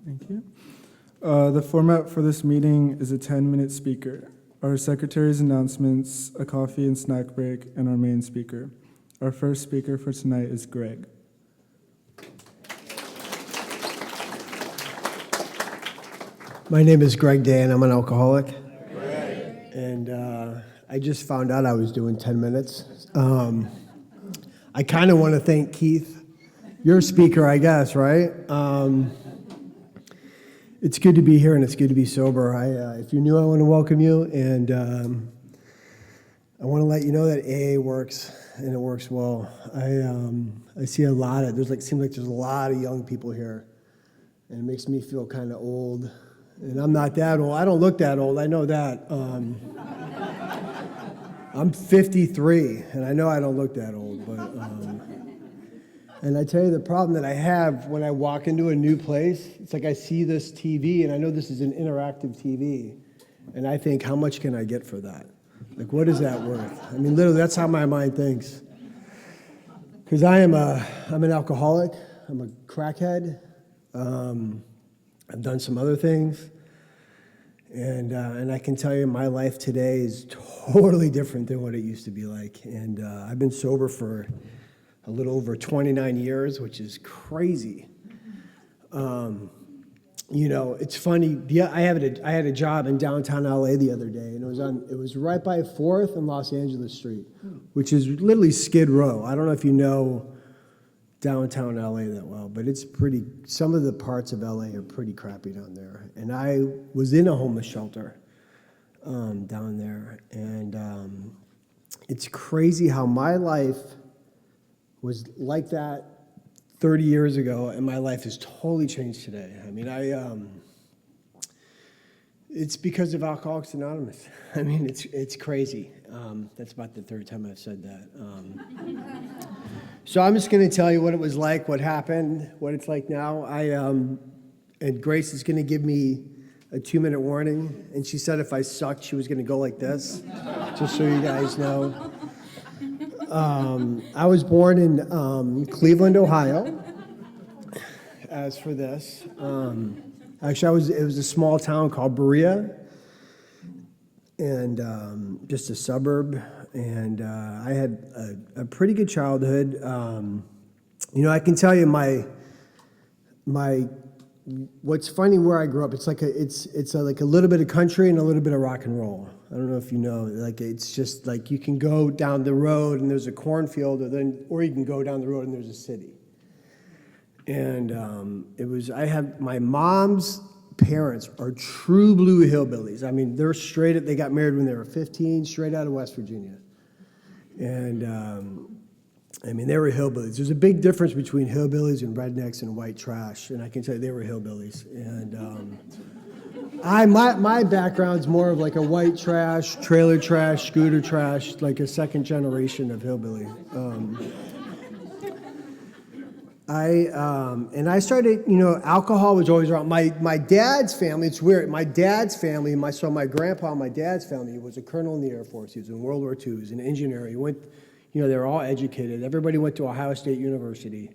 Thank you. The format for this meeting is a 10-minute speaker, our secretary's announcements, a coffee and snack break, and our main speaker. Our first speaker for tonight is Greg. My name is Greg Dan. I'm an alcoholic. And I just found out I was doing 10 minutes. I kind of want to thank Keith, your speaker, I guess, right? It's good to be here and it's good to be sober. If you're new, I want to welcome you, and I want to let you know that AA works and it works well. I see a lot of seems like there's a lot of young people here, and it makes me feel kind of old. And I'm not that old. I don't look that old. I know that. I'm 53, and I know I don't look that old. But and I tell you, the problem that I have when I walk into a new place, it's like I see this TV, and I know this is an interactive TV, and I think, how much can I get for that? Like, what is that worth? I mean, literally, that's how my mind thinks. Because I'm an alcoholic. I'm a crackhead. I've done some other things, and I can tell you my life today is totally different than what it used to be like. And I've been sober for a little over 29 years, which is crazy. It's funny. Yeah, I had a job in downtown LA the other day, and it was right by 4th and Los Angeles Street, which is literally Skid Row. I don't know if you know downtown LA that well, but some of the parts of LA are pretty crappy down there. And I was in a homeless shelter down there, and it's crazy how my life was like that 30 years ago, and my life has totally changed today. I mean, it's because of Alcoholics Anonymous. I mean, it's crazy. That's about the third time I've said that. So I'm just going to tell you what it was like, what happened, what it's like now. And Grace is going to give me a 2-minute warning. And she said if I sucked, she was going to go like this, just so you guys know. I was born in Cleveland, Ohio. As for this, actually, it was a small town called Berea, and just a suburb. And I had a pretty good childhood. I can tell you what's funny where I grew up. It's like a little bit of country and a little bit of rock and roll. I don't know if you know. Like, it's just like you can go down the road and there's a cornfield, or you can go down the road and there's a city. And I have my mom's parents are true blue hillbillies. I mean, they got married when they were 15, straight out of West Virginia. And they were hillbillies. There's a big difference between hillbillies and rednecks and white trash, and I can tell you they were hillbillies. And my background's more of like a white trash, trailer trash, scooter trash, like a second generation of hillbilly. I started, alcohol was always around. My dad's family, it's weird. My dad's family, my grandpa, my dad's family was a colonel in the Air Force. He was in World War II. He was an engineer. He went, they were all educated. Everybody went to Ohio State University.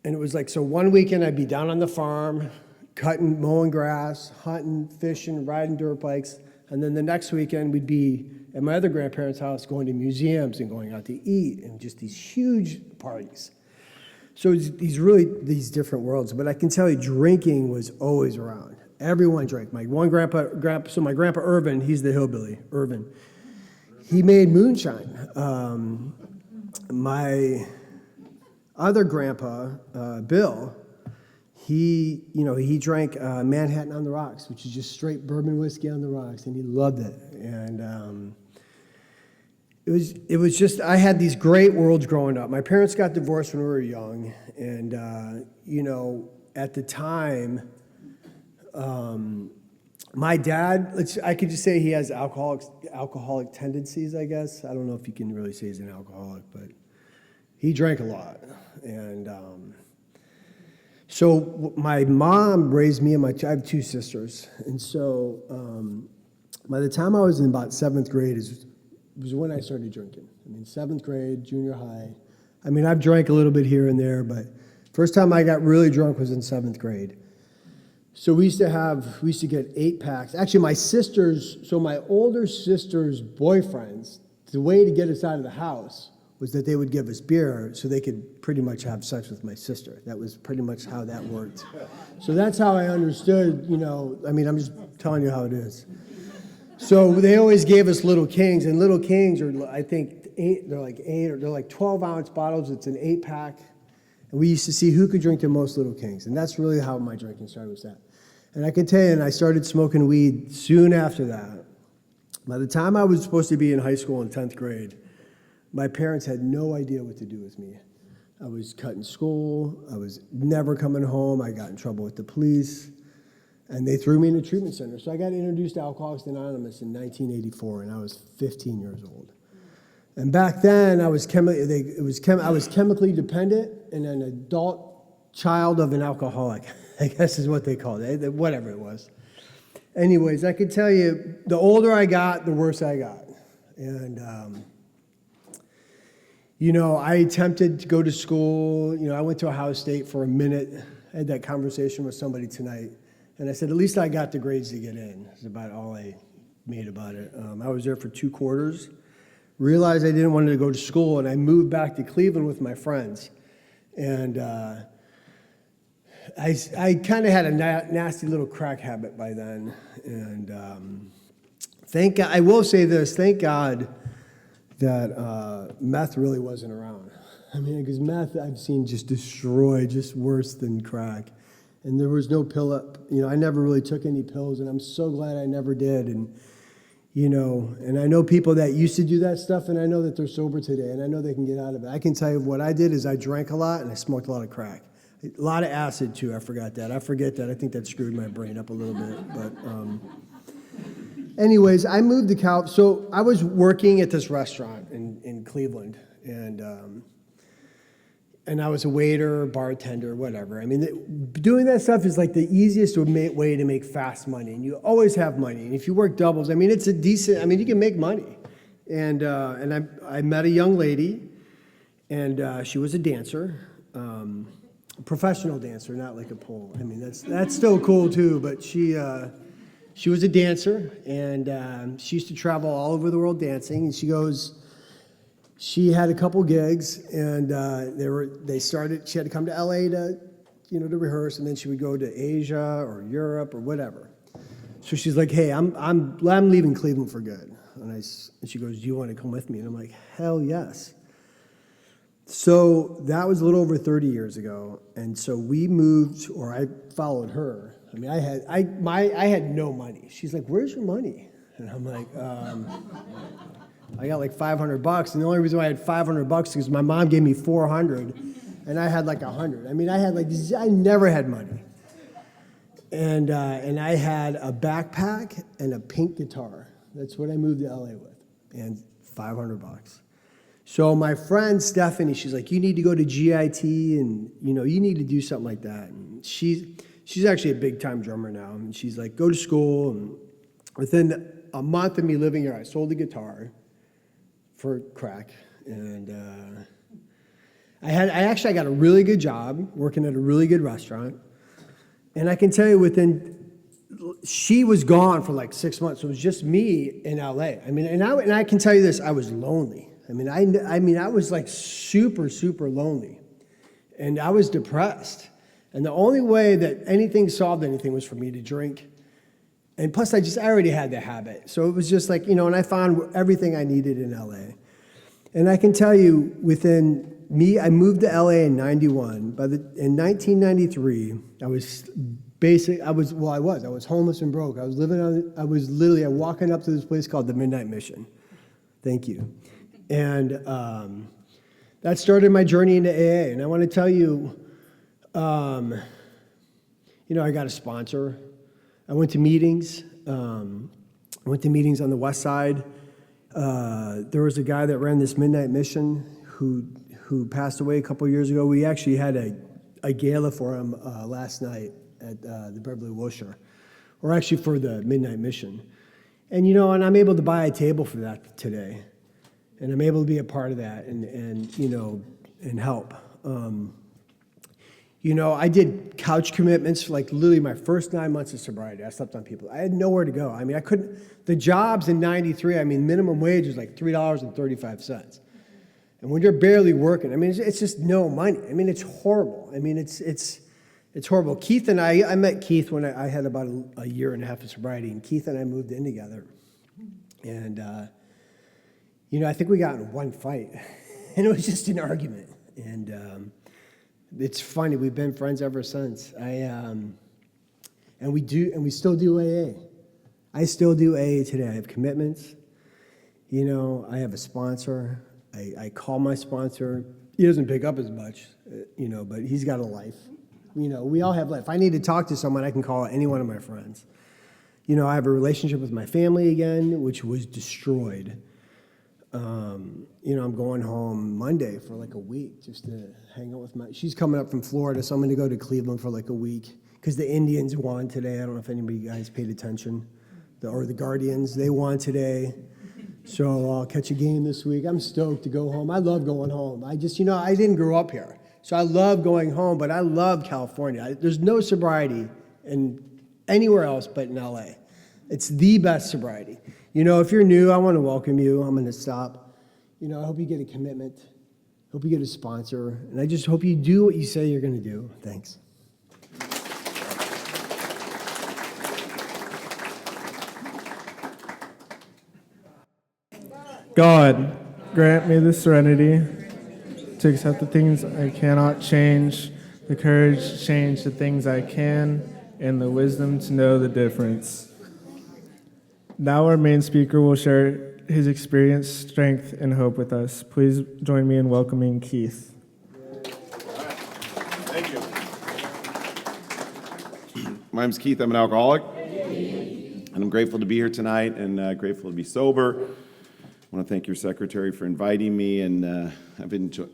And it was like, so one weekend I'd be down on the farm, mowing grass, hunting, fishing, riding dirt bikes. And then the next weekend we'd be at my other grandparents' house going to museums and going out to eat and just these huge parties. So it's these different worlds, but I can tell you drinking was always around. Everyone drank. My grandpa Irvin, he's the hillbilly, Irvin. He made moonshine. My other grandpa, Bill, he drank Manhattan on the rocks, which is just straight bourbon whiskey on the rocks, and he loved it. And it was just, I had these great worlds growing up. My parents got divorced when we were young, and, at the time, my dad, I could just say he has alcoholic tendencies, I guess. I don't know if you can really say he's an alcoholic, but he drank a lot. And so my mom raised me and I have 2 sisters. And so by the time I was in about 7th grade was when I started drinking. 7th grade, junior high. I've drank a little bit here and there, but first time I got really drunk was in 7th grade. So we used to get 8 packs. Actually, my older sister's boyfriends, the way to get us out of the house was that they would give us beer so they could pretty much have sex with my sister. That was pretty much how that worked. So that's how I understood, I'm just telling you how it is. So they always gave us Little Kings, and Little Kings are, I think, 8, they're like 12-ounce bottles. It's an 8-pack. And we used to see who could drink the most Little Kings. And that's really how my drinking started, was that. And I can tell you, and I started smoking weed soon after that. By the time I was supposed to be in high school in 10th grade, my parents had no idea what to do with me. I was cutting school. I was never coming home. I got in trouble with the police. And they threw me in a treatment center. So I got introduced to Alcoholics Anonymous in 1984, and I was 15 years old. And back then, I was chemically dependent and an adult child of an alcoholic, I guess is what they called it, whatever it was. Anyways, I could tell you, the older I got, the worse I got. And, I attempted to go to school. I went to Ohio State for a minute. I had that conversation with somebody tonight. And I said, at least I got the grades to get in. That's about all I made about it. I was there for 2 quarters. Realized I didn't want to go to school, and I moved back to Cleveland with my friends. And I kind of had a nasty little crack habit by then. And thank God, I will say this, thank God that meth really wasn't around. Because meth I've seen just destroy, just worse than crack. And there was no pill up. I never really took any pills, and I'm so glad I never did. And and I know people that used to do that stuff, and I know that they're sober today, and I know they can get out of it. I can tell you what I did is I drank a lot, and I smoked a lot of crack. A lot of acid, too. I forgot that. I forget that. I think that screwed my brain up a little bit. But anyways, I moved to Cal. So I was working at this restaurant in Cleveland, and I was a waiter, bartender, whatever. Doing that stuff is like the easiest way to make fast money. And you always have money. And if you work doubles, it's a decent, you can make money. And I met a young lady, and she was a dancer, a professional dancer, not like a pole. That's still cool too, but she was a dancer, and she used to travel all over the world dancing. And she had a couple gigs, and she had to come to LA to rehearse, and then she would go to Asia or Europe or whatever. So she's like, hey, I'm leaving Cleveland for good. And she goes, do you want to come with me? And I'm like, hell yes. So that was a little over 30 years ago. And so we moved, or I followed her. I had no money. She's like, where's your money? And I'm like, I got like $500, and the only reason why I had $500 is because my mom gave me $400, and I had like $100. I never had money, and I had a backpack and a pink guitar. That's what I moved to LA with, and $500. So my friend Stephanie, she's like, you need to go to GIT, and you need to do something like that. And she's actually a big time drummer now, and she's like, go to school. And within a month of me living here, I sold the guitar for crack, and I got a really good job working at a really good restaurant, and I can tell you she was gone for like 6 months, so it was just me in LA. And I can tell you this, I was lonely. I was like super, super lonely, and I was depressed, and the only way that anything solved anything was for me to drink. And plus, I already had the habit. So it was just like, and I found everything I needed in LA. And I can tell you, I moved to LA in 91. In 1993, I was homeless and broke. I was literally walking up to this place called the Midnight Mission. Thank you. And that started my journey into AA. And I want to tell you, I got a sponsor. I went to meetings. I went to meetings on the West Side. There was a guy that ran this Midnight Mission who passed away a couple years ago. We actually had a gala for him last night at the Beverly Wilshire, or actually for the Midnight Mission. And and I'm able to buy a table for that today, and I'm able to be a part of that and help. I did couch commitments for like literally my first 9 months of sobriety. I slept on people. I had nowhere to go. I mean, I couldn't, the jobs in 93, I mean, minimum wage was like $3.35. And when you're barely working, I mean, it's just no money. I mean, it's horrible. I mean, it's horrible. Keith and I met Keith when I had about a year and a half of sobriety, and Keith and I moved in together. And, I think we got in one fight, and it was just an argument. And it's funny, we've been friends ever since. And we still do AA. I still do AA today. I have commitments. I have a sponsor. I call my sponsor. He doesn't pick up as much, but he's got a life. We all have life. If I need to talk to someone, I can call any one of my friends. I have a relationship with my family again, which was destroyed. I'm going home Monday for like a week just to hang out with she's coming up from Florida, so I'm going to go to Cleveland for like a week because the Indians won today. I don't know if anybody guys paid attention. Or the Guardians, they won today. So I'll catch a game this week. I'm stoked to go home. I love going home. I just, I didn't grow up here. So I love going home, but I love California. There's no sobriety anywhere else but in LA. It's the best sobriety. If you're new, I want to welcome you. I'm going to stop. I hope you get a commitment. Hope you get a sponsor. And I just hope you do what you say you're going to do. Thanks. God, grant me the serenity to accept the things I cannot change, the courage to change the things I can, and the wisdom to know the difference. Now our main speaker will share his experience, strength, and hope with us. Please join me in welcoming Keith. Thank you. My name's Keith. I'm an alcoholic, and I'm grateful to be here tonight and grateful to be sober. I want to thank your secretary for inviting me, and I've enjoyed.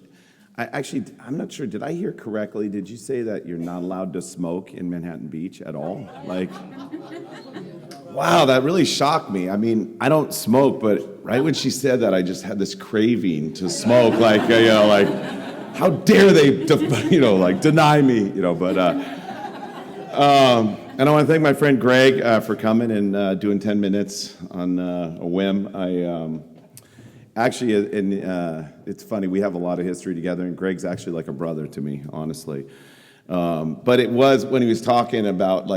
I'm not sure. Did I hear correctly? Did you say that you're not allowed to smoke in Manhattan Beach at all? Wow, that really shocked me. I mean, I don't smoke, but right when she said that, I just had this craving to smoke. How dare they, deny me? And I want to thank my friend Greg for coming and doing 10 minutes on a whim. Actually, it's funny, we have a lot of history together, and Greg's actually like a brother to me, honestly. But it was when he was talking about,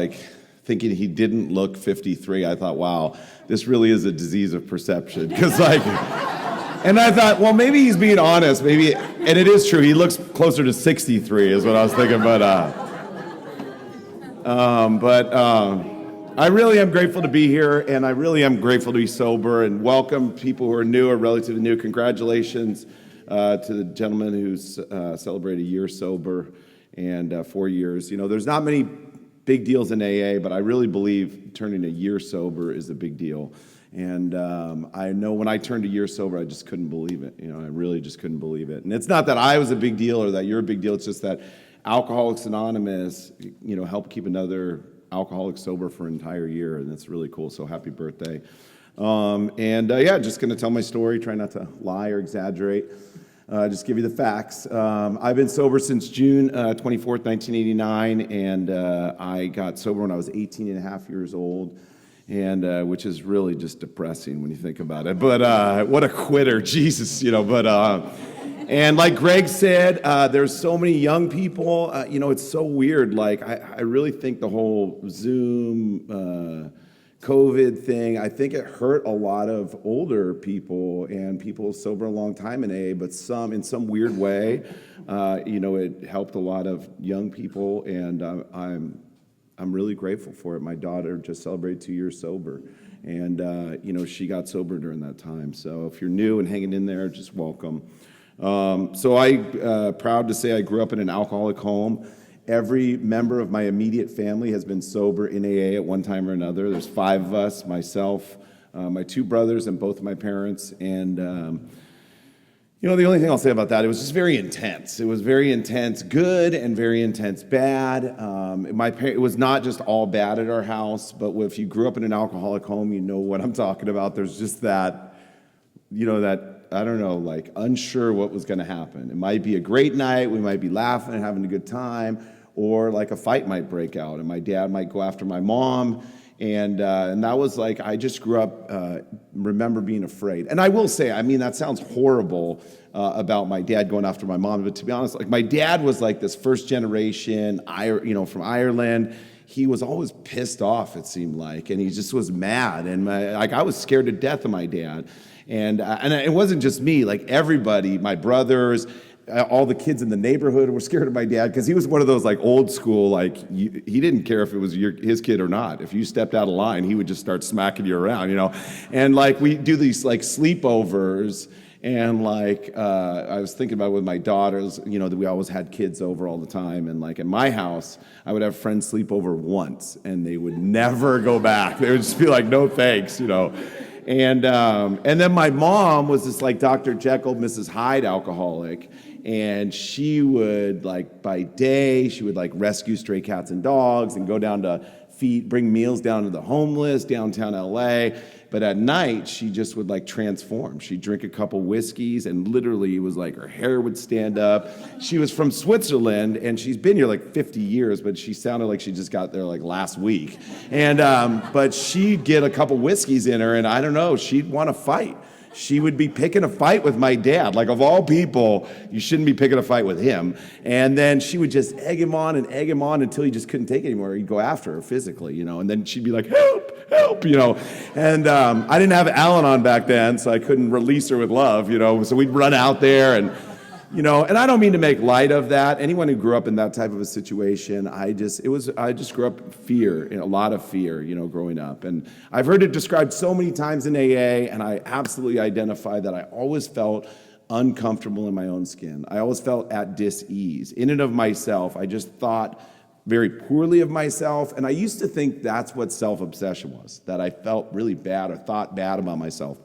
thinking he didn't look 53, I thought, wow, this really is a disease of perception. And I thought, well, maybe he's being honest, and it is true, he looks closer to 63 is what I was thinking, I really am grateful to be here, and I really am grateful to be sober, and welcome people who are new or relatively new. Congratulations to the gentleman who's celebrated a year sober and 4 years. There's not many big deals in AA, but I really believe turning a year sober is a big deal. And I know when I turned a year sober, I just couldn't believe it. I really just couldn't believe it. And it's not that I was a big deal or that you're a big deal. It's just that Alcoholics Anonymous, helped keep another alcoholic sober for an entire year, and that's really cool. So happy birthday. Just going to tell my story, try not to lie or exaggerate. Just give you the facts. I've been sober since June 24th, 1989, and I got sober when I was 18 and a half years old, and which is really just depressing when you think about it. But what a quitter, Jesus, And like Greg said, there's so many young people. It's so weird. I really think the whole Zoom, COVID thing, I think it hurt a lot of older people and people sober a long time in AA, but in some weird way, it helped a lot of young people, and I'm really grateful for it. My daughter just celebrated 2 years sober, and she got sober during that time. So if you're new and hanging in there, just welcome. So I proud to say I grew up in an alcoholic home. Every member of my immediate family has been sober in AA at one time or another. There's 5 of us, myself, my 2 brothers, and both of my parents. And, the only thing I'll say about that, it was just very intense. It was very intense good and very intense bad. It was not just all bad at our house, but if you grew up in an alcoholic home, you know what I'm talking about. There's just that, I don't know, unsure what was going to happen. It might be a great night, we might be laughing and having a good time, or like a fight might break out, and my dad might go after my mom. And that was like, I just grew up, remember being afraid. And I will say, I mean, that sounds horrible about my dad going after my mom, but to be honest, like my dad was like this first generation, from Ireland. He was always pissed off, it seemed like, and he just was mad. And I was scared to death of my dad. And it wasn't just me, like everybody, my brothers, all the kids in the neighborhood were scared of my dad because he was one of those like old school, like he didn't care if it was his kid or not. If you stepped out of line, he would just start smacking you around, And like we do these like sleepovers, and like I was thinking about it with my daughters, that we always had kids over all the time. And like in my house, I would have friends sleep over once, and they would never go back. They would just be like, no thanks, And then my mom was this like Dr. Jekyll, Mrs. Hyde alcoholic. And she would like by day, she would like rescue stray cats and dogs and go down to bring meals down to the homeless downtown LA. But at night, she just would like transform. She'd drink a couple whiskeys, and literally it was like her hair would stand up. She was from Switzerland, and she's been here like 50 years, but she sounded like she just got there like last week. And but she'd get a couple whiskeys in her, and I don't know, she'd want to fight. She would be picking a fight with my dad. Like, of all people, you shouldn't be picking a fight with him. And then she would just egg him on until he just couldn't take it anymore. He'd go after her physically, And then she'd be like, help, help, And I didn't have Al-Anon back then, so I couldn't release her with love, So we'd run out there and and I don't mean to make light of that. Anyone who grew up in that type of a situation, I just grew up in a lot of fear, growing up. And I've heard it described so many times in AA, and I absolutely identify that I always felt uncomfortable in my own skin. I always felt at dis-ease. In and of myself, I just thought very poorly of myself, and I used to think that's what self-obsession was, that I felt really bad or thought bad about myself.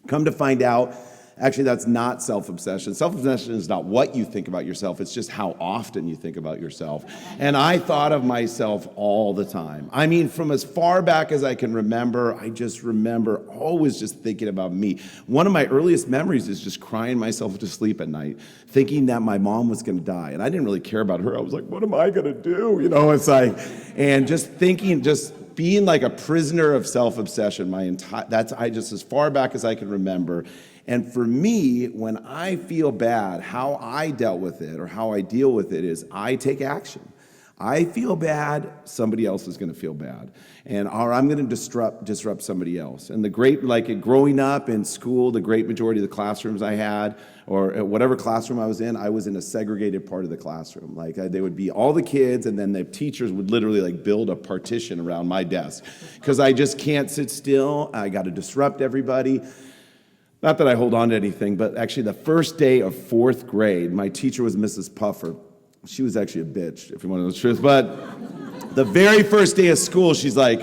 Come to find out, actually, that's not self-obsession. Self-obsession is not what you think about yourself. It's just how often you think about yourself. And I thought of myself all the time. I mean, from as far back as I can remember, I just remember always just thinking about me. One of my earliest memories is just crying myself to sleep at night, thinking that my mom was going to die. And I didn't really care about her. I was like, what am I going to do? It's like, and just thinking, just being like a prisoner of self-obsession as far back as I can remember. And for me, when I feel bad, how I dealt with it or how I deal with it is I take action. I feel bad, somebody else is going to feel bad. Or I'm going to disrupt somebody else. And growing up in school, the great majority of the classrooms I had, or whatever classroom I was in a segregated part of the classroom. They would be all the kids, and then the teachers would literally build a partition around my desk. Because I just can't sit still. I got to disrupt everybody. Not that I hold on to anything, but actually the first day of 4th grade, my teacher was Mrs. Puffer. She was actually a bitch, if you want to know the truth. But the very first day of school, she's like,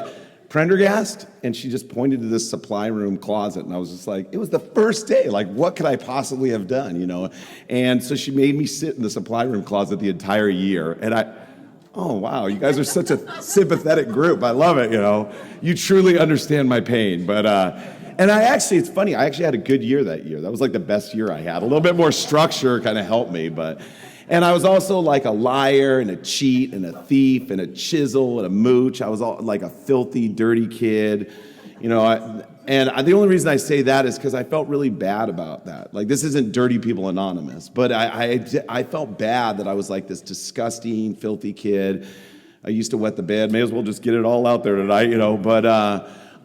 Prendergast? And she just pointed to this supply room closet. And I was just like, it was the first day. What could I possibly have done, And so she made me sit in the supply room closet the entire year. And oh, wow, you guys are such a sympathetic group. I love it, You truly understand my pain. But, and it's funny, I actually had a good year that year. That was the best year I had. A little bit more structure kind of helped me, and I was also a liar and a cheat and a thief and a chisel and a mooch. I was all a filthy, dirty kid, And the only reason I say that is because I felt really bad about that. This isn't Dirty People Anonymous, but I felt bad that I was this disgusting, filthy kid. I used to wet the bed. May as well just get it all out there tonight, but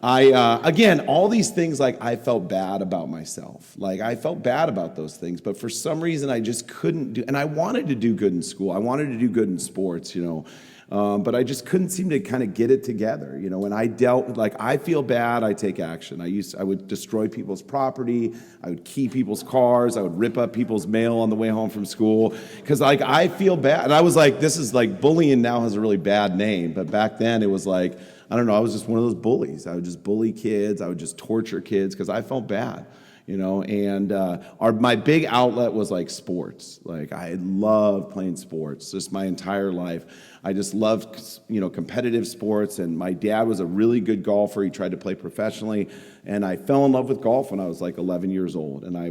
again, all these things, I felt bad about myself. I felt bad about those things, but for some reason I just couldn't do, and I wanted to do good in school. I wanted to do good in sports, but I just couldn't seem to kind of get it together. When I dealt with, I feel bad, I take action. I would destroy people's property. I would key people's cars. I would rip up people's mail on the way home from school. Because, I feel bad. And I was this is bullying now has a really bad name. But back then it was I don't know, I was just one of those bullies. I would just bully kids. I would just torture kids because I felt bad, and my big outlet was sports. I loved playing sports just my entire life. I just loved, competitive sports, and my dad was a really good golfer. He tried to play professionally, and I fell in love with golf when I was like 11 years old, and I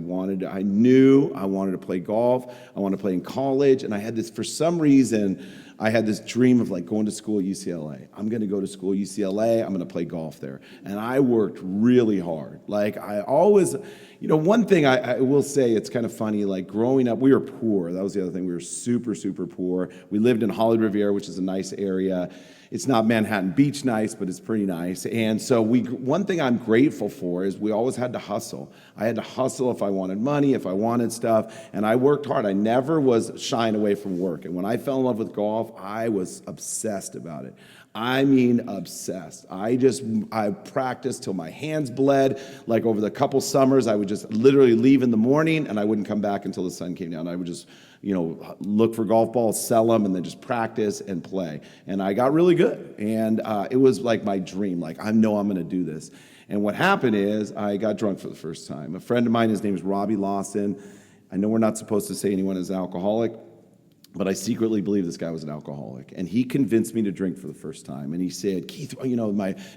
knew I wanted to play golf. I wanted to play in college, and I had this, for some reason, I had this dream of like going to school at UCLA. I'm going to go to school at UCLA. I'm going to play golf there. And I worked really hard. Like I always, one thing I will say, it's kind of funny, like growing up, we were poor. That was the other thing. We were super, super poor. We lived in Hollywood Riviera, which is a nice area. It's not Manhattan Beach nice, but it's pretty nice. And so one thing I'm grateful for is we always had to hustle. I had to hustle if I wanted money, if I wanted stuff, and I worked hard. I never was shying away from work. And when I fell in love with golf, I was obsessed about it. I mean, obsessed. I practiced till my hands bled. Like over the couple summers, I would just literally leave in the morning and I wouldn't come back until the sun came down. I would just, look for golf balls, sell them, and then just practice and play. And I got really good. And it was like my dream. Like, I know I'm going to do this. And what happened is I got drunk for the first time. A friend of mine, his name is Robbie Lawson. I know we're not supposed to say anyone is an alcoholic, but I secretly believe this guy was an alcoholic. And he convinced me to drink for the first time. And he said, Keith,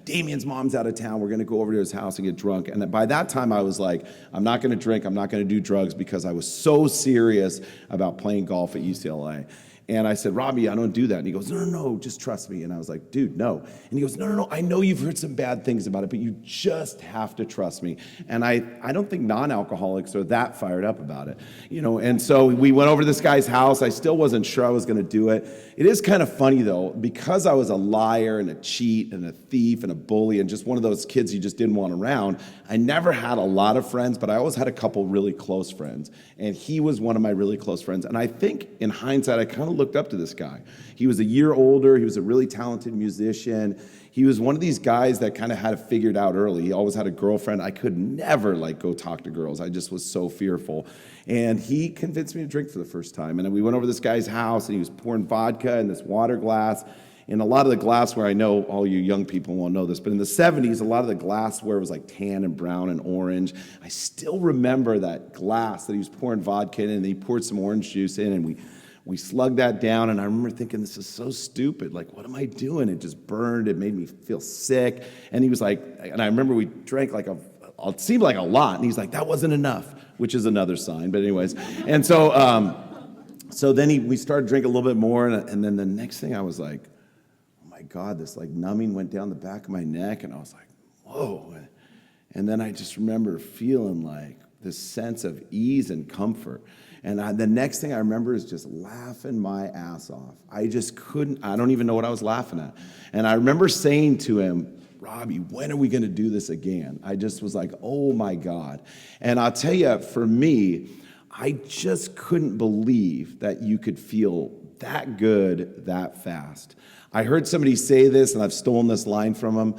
Damien's mom's out of town. We're going to go over to his house and get drunk. And by that time, I was like, I'm not going to drink. I'm not going to do drugs, because I was so serious about playing golf at UCLA. And I said, Robbie, I don't do that. And he goes, no, just trust me. And I was like, dude, no. And he goes, no, I know you've heard some bad things about it, but you just have to trust me. And I don't think non-alcoholics are that fired up about it, And so we went over to this guy's house. I still wasn't sure I was going to do it. It is kind of funny, though, because I was a liar and a cheat and a thief and a bully and just one of those kids you just didn't want around. I never had a lot of friends, but I always had a couple really close friends. And he was one of my really close friends. And I think in hindsight, I kind of looked up to this guy. He was a year older. He was a really talented musician. He was one of these guys that kind of had it figured out early. He always had a girlfriend. I could never go talk to girls. I just was so fearful. And he convinced me to drink for the first time. And then we went over to this guy's house, and he was pouring vodka in this water glass. And a lot of the glassware, I know all you young people won't know this, but in the 70s, a lot of the glassware was like tan and brown and orange. I still remember that glass that he was pouring vodka in, and he poured some orange juice in, and we slugged that down, and I remember thinking, this is so stupid. Like, what am I doing? It just burned. It made me feel sick. And he was like, and I remember we drank it seemed like a lot, and he's like, that wasn't enough, which is another sign. But anyways, and so then we started drinking a little bit more, and then the next thing I was like, oh my God, this numbing went down the back of my neck, and I was like, whoa. And then I just remember feeling like this sense of ease and comfort. And the next thing I remember is just laughing my ass off. I just couldn't, I don't even know what I was laughing at. And I remember saying to him, Robbie, when are we going to do this again? I just was like, oh my God. And I'll tell you, for me, I just couldn't believe that you could feel that good that fast. I heard somebody say this, and I've stolen this line from him.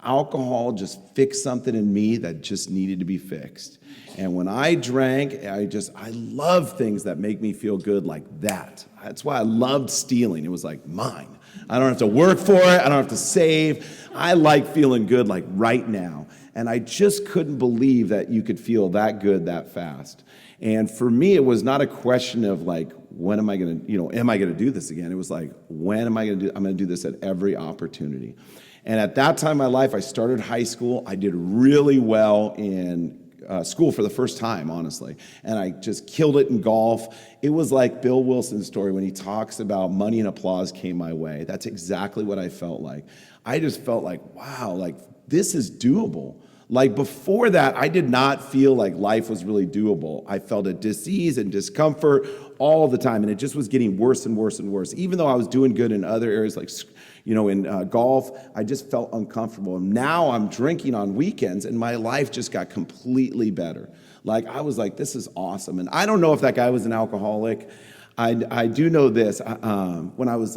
Alcohol just fixed something in me that just needed to be fixed. And when I drank, I love things that make me feel good like that. That's why I loved stealing. It was like mine. I don't have to work for it. I don't have to save. I like feeling good like right now. And I just couldn't believe that you could feel that good that fast. And for me, it was not a question of when am I going to do this again? It was like, when am I going to do, I'm going to do this at every opportunity. And at that time in my life, I started high school. I did really well in school for the first time, honestly. And I just killed it in golf. It was like Bill Wilson's story when he talks about money and applause came my way. That's exactly what I felt like. I just felt like, wow, this is doable. Before that, I did not feel like life was really doable. I felt a dis-ease and discomfort all the time, and it just was getting worse and worse and worse. Even though I was doing good in other areas in golf, I just felt uncomfortable. And now I'm drinking on weekends, and my life just got completely better. I was like, this is awesome. And I don't know if that guy was an alcoholic. I do know this. When I was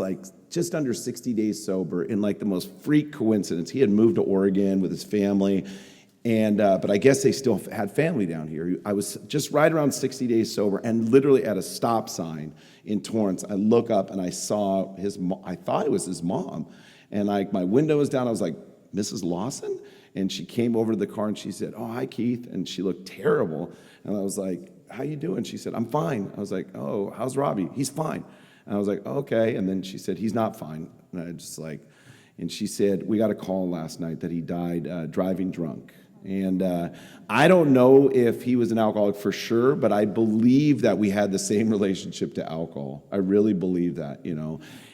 just under 60 days sober, in the most freak coincidence, he had moved to Oregon with his family. And but I guess they still had family down here. I was just right around 60 days sober, and literally at a stop sign in Torrance, I look up and I saw I thought it was his mom. And my window was down. I was like, Mrs. Lawson? And she came over to the car and she said, oh, hi, Keith. And she looked terrible. And I was like, how you doing? She said, I'm fine. I was like, oh, how's Robbie? He's fine. And I was like, okay. And then she said, he's not fine. And I just like, and she said, we got a call last night that he died driving drunk. And I don't know if he was an alcoholic for sure, but I believe that we had the same relationship to alcohol. I really believe that,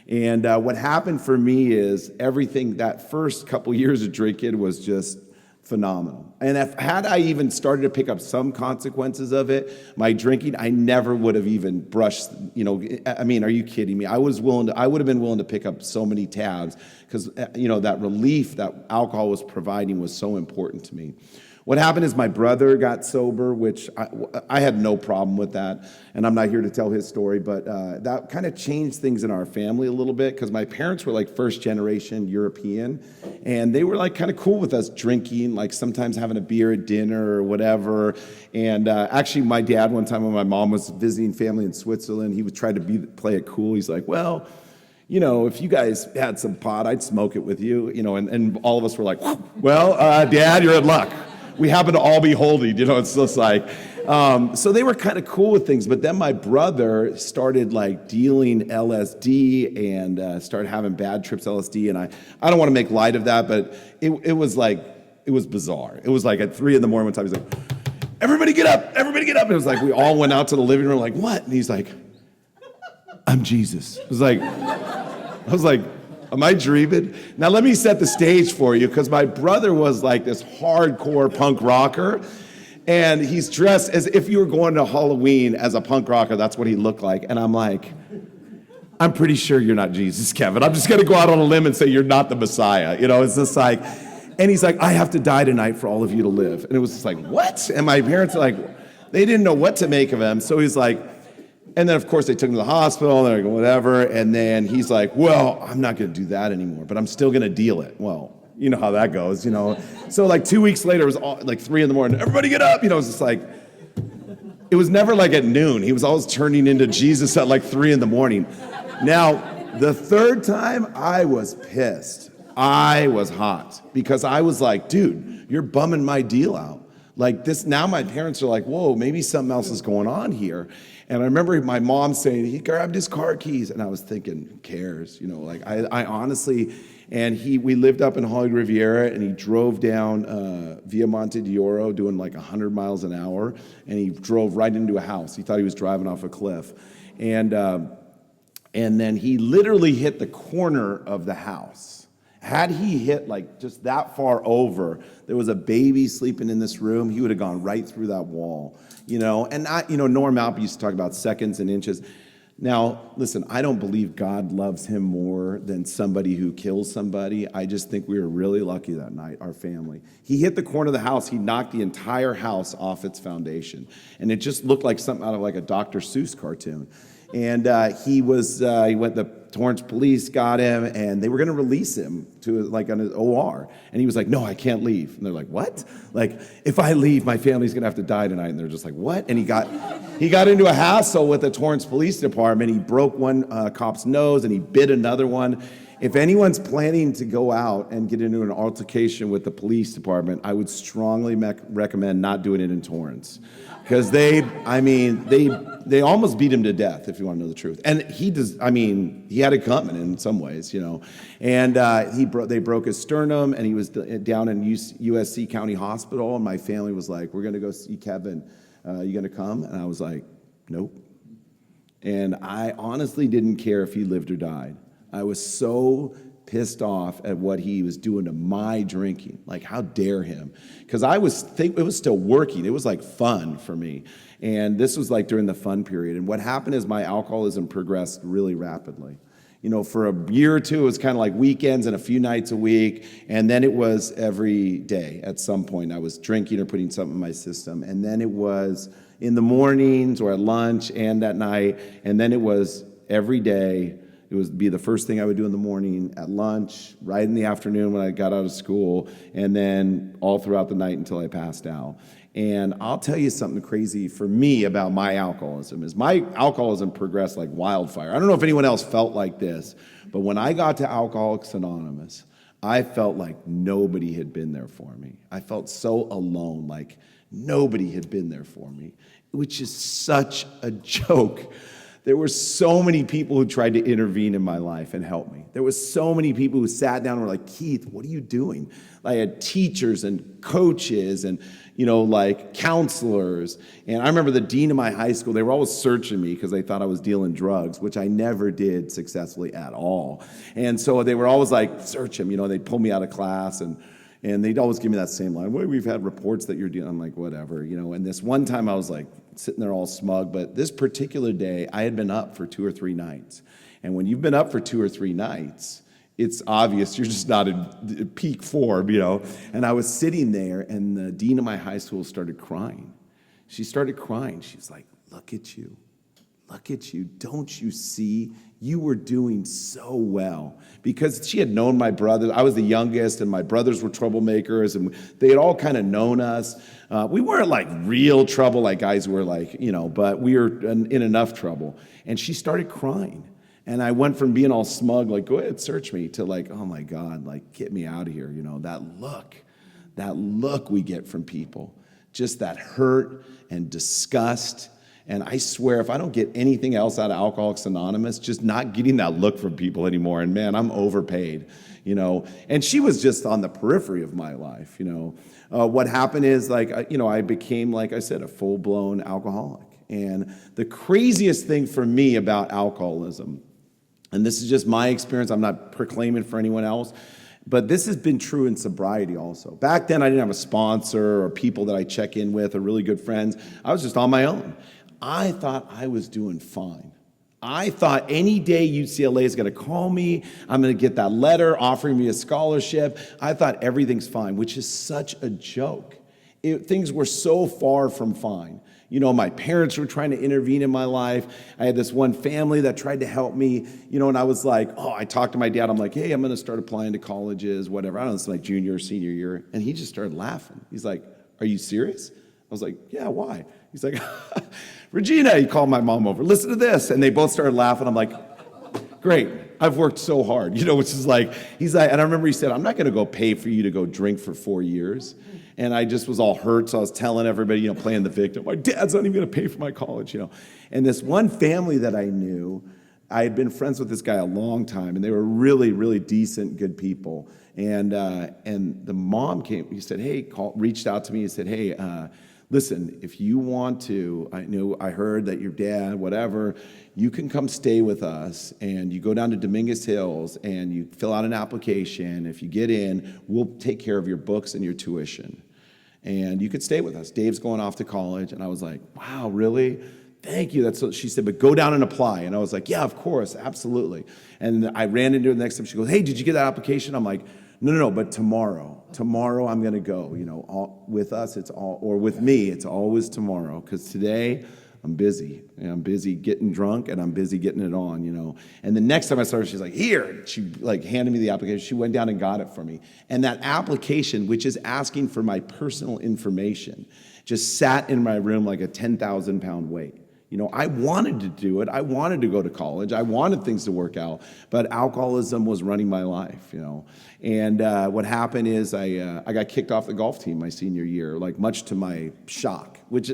And what happened for me is everything, that first couple years of drinking was just phenomenal. And had I even started to pick up some consequences of it, my drinking, I never would have even brushed, I mean, are you kidding me? I would have been willing to pick up so many tabs because, that relief that alcohol was providing was so important to me. What happened is my brother got sober, which I had no problem with that, and I'm not here to tell his story, but that kind of changed things in our family a little bit because my parents were like first generation European, and they were like kind of cool with us drinking, like sometimes having a beer at dinner or whatever. And actually, my dad one time when my mom was visiting family in Switzerland, he would try to play it cool. He's like, well, if you guys had some pot, I'd smoke it with you, and all of us were like, well, Dad, you're in luck. We happen to all be holding, it's just like, so they were kind of cool with things. But then my brother started like dealing LSD and started having bad trips LSD. And I don't want to make light of that, but it was bizarre. It was like at 3 a.m. one time, he's like, everybody get up, everybody get up. And it was like, we all went out to the living room like, what? And he's like, I'm Jesus. I was like, am I dreaming? Now let me set the stage for you because my brother was like this hardcore punk rocker and he's dressed as if you were going to Halloween as a punk rocker. That's what he looked like. And I'm like, I'm pretty sure you're not Jesus, Kevin. I'm just going to go out on a limb and say you're not the Messiah. It's just like, and he's like, I have to die tonight for all of you to live. And it was just like, what? And my parents are like, they didn't know what to make of him. So he's like, and then, of course, they took him to the hospital, and they're like, whatever, and then he's like, well, I'm not going to do that anymore, but I'm still going to deal it. Well, you know how that goes, So, like, 2 weeks later, it was like 3 a.m, everybody get up, it was just like, it was never like at noon. He was always turning into Jesus at like 3 a.m. Now, the third time, I was pissed. I was hot, because I was like, dude, you're bumming my deal out. Like this, now my parents are like, whoa, maybe something else is going on here. And I remember my mom saying, he grabbed his car keys. And I was thinking, who cares? I honestly, and we lived up in Hollywood Riviera, and he drove down Via Monte d'Oro doing like 100 miles an hour. And he drove right into a house. He thought he was driving off a cliff. And then he literally hit the corner of the house. Had he hit like just that far over, there was a baby sleeping in this room, he would have gone right through that wall, And Norm Alp used to talk about seconds and inches. Now, listen, I don't believe God loves him more than somebody who kills somebody. I just think we were really lucky that night, our family. He hit the corner of the house. He knocked the entire house off its foundation. And it just looked like something out of like a Dr. Seuss cartoon. And he went, the Torrance police got him, and they were going to release him to like on his OR. And he was like, no, I can't leave. And they're like, what? Like, if I leave, my family's going to have to die tonight. And they're just like, what? And he got into a hassle with the Torrance Police Department. He broke one cop's nose, and he bit another one. If anyone's planning to go out and get into an altercation with the police department, I would strongly recommend not doing it in Torrance. Because they almost beat him to death, if you want to know the truth. And he had it coming in some ways, And they broke his sternum, and he was down in USC County Hospital, and my family was like, we're going to go see Kevin. You going to come? And I was like, nope. And I honestly didn't care if he lived or died. I was so pissed off at what he was doing to my drinking. Like, how dare him? Because it was still working. It was like fun for me. And this was like during the fun period. And what happened is my alcoholism progressed really rapidly. For a year or two, it was kind of like weekends and a few nights a week. And then it was every day at some point. I was drinking or putting something in my system. And then it was in the mornings or at lunch and at night. And then it was every day. It would be the first thing I would do in the morning, at lunch, right in the afternoon when I got out of school, and then all throughout the night until I passed out. And I'll tell you something crazy for me about my alcoholism is my alcoholism progressed like wildfire. I don't know if anyone else felt like this, but when I got to Alcoholics Anonymous, I felt like nobody had been there for me. I felt so alone, like nobody had been there for me, which is such a joke. There were so many people who tried to intervene in my life and help me. There was so many people who sat down and were like, Keith, what are you doing? I had teachers and coaches and, like counselors. And I remember the dean of my high school, they were always searching me because they thought I was dealing drugs, which I never did successfully at all. And so they were always like, search him. They'd pull me out of class and they'd always give me that same line. Well, we've had reports that you're dealing. I'm like, whatever, And this one time I was like sitting there all smug. But this particular day, I had been up for 2 or 3 nights. And when you've been up for 2 or 3 nights, it's obvious you're just not in peak form, And I was sitting there, and the dean of my high school started crying. She started crying. She was like, look at you. Look at you. Don't you see? You were doing so well. Because she had known my brothers. I was the youngest, and my brothers were troublemakers, and they had all kind of known us. We weren't like real trouble, like guys were like, but we were in enough trouble. And she started crying. And I went from being all smug, like, go ahead, search me, to like, oh my God, like, get me out of here. That look we get from people, just that hurt and disgust. And I swear, if I don't get anything else out of Alcoholics Anonymous, just not getting that look from people anymore. And man, I'm overpaid, And she was just on the periphery of my life, What happened is, like, I became, like I said, a full-blown alcoholic. And the craziest thing for me about alcoholism, and this is just my experience, I'm not proclaiming for anyone else, but this has been true in sobriety also. Back then, I didn't have a sponsor or people that I check in with or really good friends. I was just on my own. I thought I was doing fine. I thought any day UCLA is going to call me, I'm going to get that letter offering me a scholarship. I thought everything's fine, which is such a joke. Things were so far from fine. My parents were trying to intervene in my life. I had this one family that tried to help me, and I was like, I talked to my dad. I'm like, hey, I'm going to start applying to colleges, whatever. I don't know, it's like junior or senior year. And he just started laughing. He's like, are you serious? I was like, yeah, why? He's like, Regina, he called my mom over. Listen to this. And they both started laughing. I'm like, great. I've worked so hard, which is like, he's like, and I remember he said, I'm not going to go pay for you to go drink for 4 years. And I just was all hurt, so I was telling everybody, playing the victim, my dad's not even going to pay for my college, And this one family that I knew, I had been friends with this guy a long time, and they were really, really decent, good people. And the mom came, he said, hey, reached out to me, he said, hey, listen, if you want to, I heard that your dad, whatever, you can come stay with us, and you go down to Dominguez Hills, and you fill out an application. If you get in, we'll take care of your books and your tuition. And you could stay with us. Dave's going off to college. And I was like, wow, really? Thank you. That's what she said, but go down and apply. And I was like, yeah, of course, absolutely. And I ran into her the next time. She goes, hey, did you get that application? I'm like, no, but tomorrow I'm going to go. With us, or with me, it's always tomorrow. Because today, I'm busy. And I'm busy getting drunk, and I'm busy getting it on, And the next time I saw her, she's like, here. She handed me the application. She went down and got it for me. And that application, which is asking for my personal information, just sat in my room like a 10,000-pound weight. I wanted to do it. I wanted to go to college. I wanted things to work out. But alcoholism was running my life, And what happened is I got kicked off the golf team my senior year, much to my shock, which...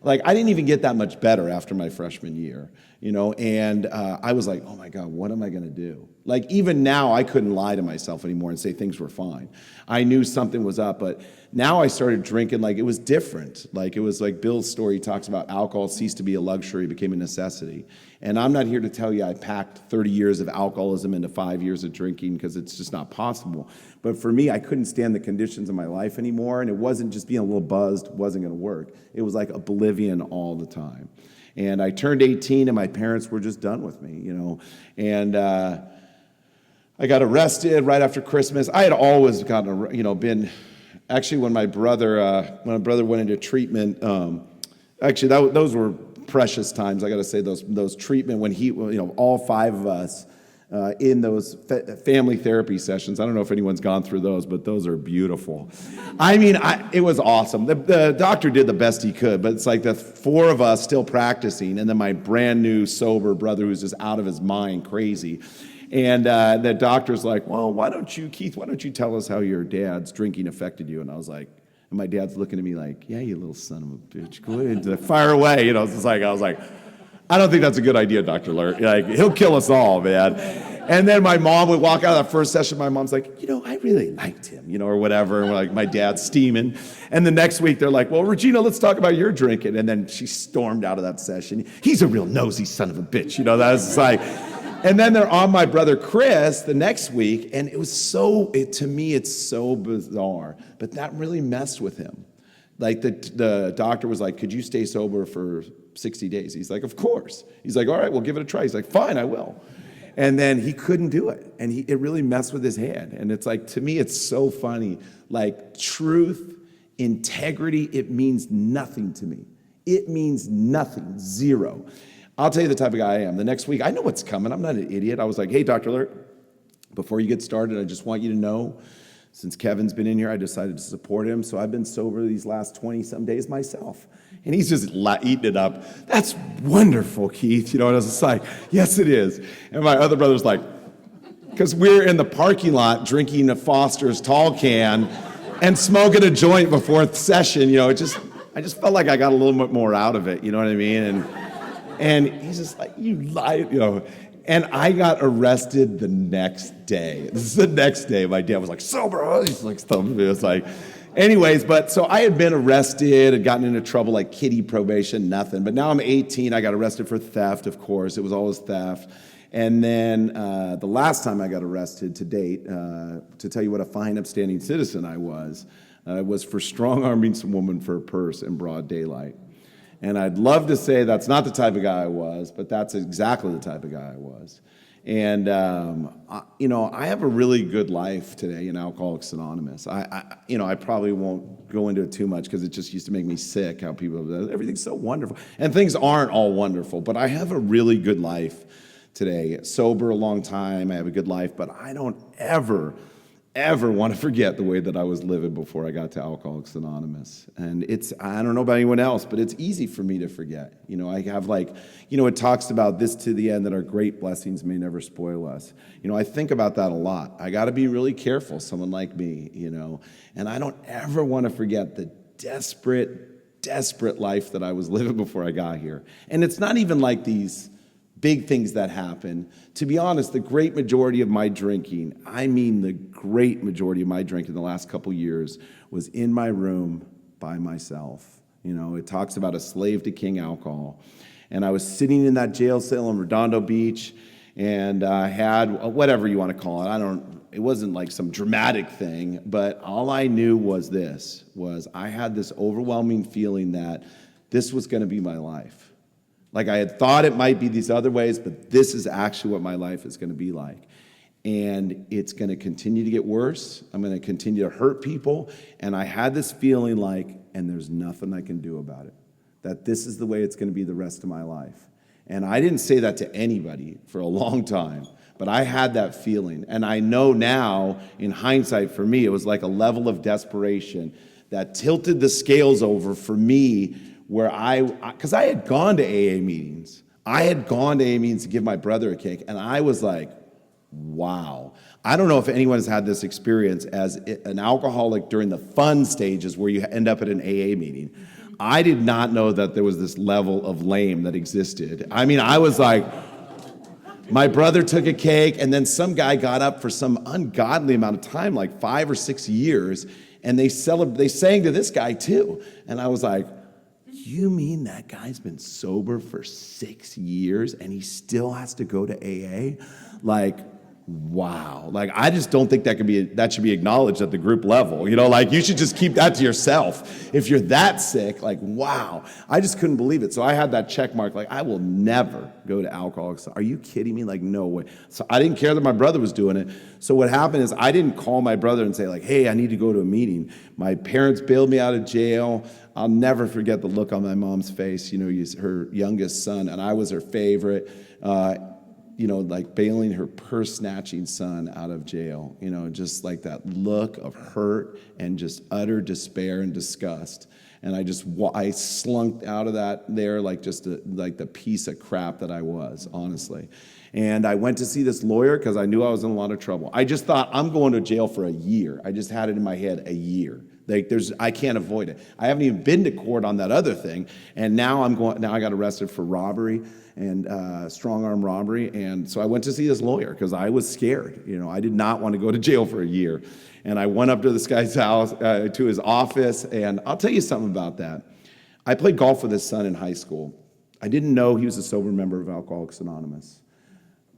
I didn't even get that much better after my freshman year, and I was like, oh my God, what am I going to do? Even now, I couldn't lie to myself anymore and say things were fine. I knew something was up, but now I started drinking it was different. It was like Bill's story talks about alcohol ceased to be a luxury, became a necessity. And I'm not here to tell you I packed 30 years of alcoholism into 5 years of drinking because it's just not possible. But for me, I couldn't stand the conditions of my life anymore, and it wasn't just being a little buzzed, wasn't going to work. It was like oblivion all the time. And I turned 18, and my parents were just done with me, And I got arrested right after Christmas. I had always been... Actually, when my brother went into treatment, those were precious times. I got to say those treatment when he, all 5 of us in those family therapy sessions. I don't know if anyone's gone through those, but those are beautiful. It was awesome. The doctor did the best he could, but it's like the 4 of us still practicing, and then my brand new sober brother who's just out of his mind, crazy. And the doctor's like, well, Keith, why don't you tell us how your dad's drinking affected you? And I was like, and my dad's looking at me like, yeah, you little son of a bitch, go ahead, fire away. I was like, I don't think that's a good idea, Dr. Lurt. Like, he'll kill us all, man. And then my mom would walk out of that first session. My mom's like, I really liked him, or whatever. And we're like, my dad's steaming. And the next week they're like, well, Regina, let's talk about your drinking. And then she stormed out of that session. He's a real nosy son of a bitch. That's like, and then they're on my brother Chris the next week. And it was to me, it's so bizarre. But that really messed with him. Like the doctor was like, could you stay sober for 60 days? He's like, of course. He's like, all right, we'll give it a try. He's like, fine, I will. And then he couldn't do it. And it really messed with his head. And it's like, to me, it's so funny. Like, truth, integrity, it means nothing to me. It means nothing, zero. I'll tell you the type of guy I am. The next week, I know what's coming. I'm not an idiot. I was like, hey, Dr. Lurt, before you get started, I just want you to know, since Kevin's been in here, I decided to support him. So I've been sober these last 20-some days myself. And he's just eating it up. That's wonderful, Keith. And I was just like, yes, it is. And my other brother's like, because we're in the parking lot drinking a Foster's tall can and smoking a joint before the session. I just felt like I got a little bit more out of it. You know what I mean? And he's just like, you lied, And I got arrested the next day. This is the next day. My dad was like, sober. He's like, thumbing me. It's like, anyways, but so I had been arrested, had gotten into trouble like kiddie probation, nothing. But now I'm 18. I got arrested for theft, of course. It was always theft. And then the last time I got arrested to date, to tell you what a fine, upstanding citizen I was for strong-arming some woman for a purse in broad daylight. And I'd love to say that's not the type of guy I was, but that's exactly the type of guy I was. And, I have a really good life today in Alcoholics Anonymous. I probably won't go into it too much because it just used to make me sick how everything's so wonderful. And things aren't all wonderful, but I have a really good life today. Sober a long time, I have a good life, but I don't ever want to forget the way that I was living before I got to Alcoholics Anonymous. And I don't know about anyone else, but it's easy for me to forget. I have it talks about this to the end that our great blessings may never spoil us. I think about that a lot. I got to be really careful, someone like me, and I don't ever want to forget the desperate life that I was living before I got here. And it's not even like these big things that happen. To be honest, the great majority of my drinking, the great majority of my drinking the last couple years was in my room by myself. It talks about a slave to king alcohol. And I was sitting in that jail cell in Redondo Beach, and I had whatever you want to call it. It wasn't like some dramatic thing, but all I knew was I had this overwhelming feeling that this was going to be my life. Like I had thought it might be these other ways, but this is actually what my life is going to be like. And it's going to continue to get worse. I'm going to continue to hurt people. And I had this feeling and there's nothing I can do about it. That this is the way it's going to be the rest of my life. And I didn't say that to anybody for a long time, but I had that feeling. And I know now, in hindsight, for me, it was like a level of desperation that tilted the scales over for me where because I had gone to AA meetings. I had gone to AA meetings to give my brother a cake, and I was like, wow. I don't know if anyone has had this experience as an alcoholic during the fun stages where you end up at an AA meeting. I did not know that there was this level of lame that existed. I was like, my brother took a cake, and then some guy got up for some ungodly amount of time, like 5 or 6 years, and they sang to this guy too. And I was like, you mean that guy's been sober for 6 years and he still has to go to AA? Wow. I just don't think that should be acknowledged at the group level. You should just keep that to yourself. If you're that sick, wow. I just couldn't believe it. So I had that check mark, I will never go to Alcoholics. Are you kidding me? No way. So I didn't care that my brother was doing it. So what happened is I didn't call my brother and say hey, I need to go to a meeting. My parents bailed me out of jail. I'll never forget the look on my mom's face, her youngest son, and I was her favorite. Bailing her purse-snatching son out of jail, just like that look of hurt and just utter despair and disgust. And I slunk out of that there like the piece of crap that I was, honestly. And I went to see this lawyer because I knew I was in a lot of trouble. I just thought, I'm going to jail for a year. I just had it in my head, a year. Like I can't avoid it. I haven't even been to court on that other thing, and now I got arrested for robbery and strong arm robbery, and so I went to see this lawyer because I was scared. I did not want to go to jail for a year, and I went up to this guy's house, to his office, and I'll tell you something about that. I played golf with his son in high school. I didn't know he was a sober member of Alcoholics Anonymous,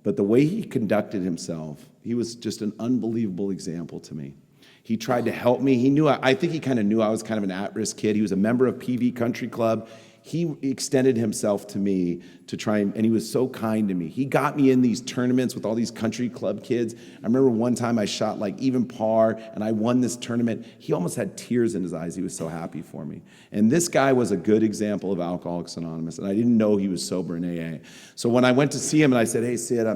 but the way he conducted himself, he was just an unbelievable example to me. He tried to help me. I think he kind of knew I was kind of an at-risk kid. He was a member of PV Country Club. He extended himself to me to try and he was so kind to me. He got me in these tournaments with all these country club kids. I remember one time I shot like even par and I won this tournament. He almost had tears in his eyes. He was so happy for me. And this guy was a good example of Alcoholics Anonymous, and I didn't know he was sober in AA. So when I went to see him and I said, "Hey, Sid,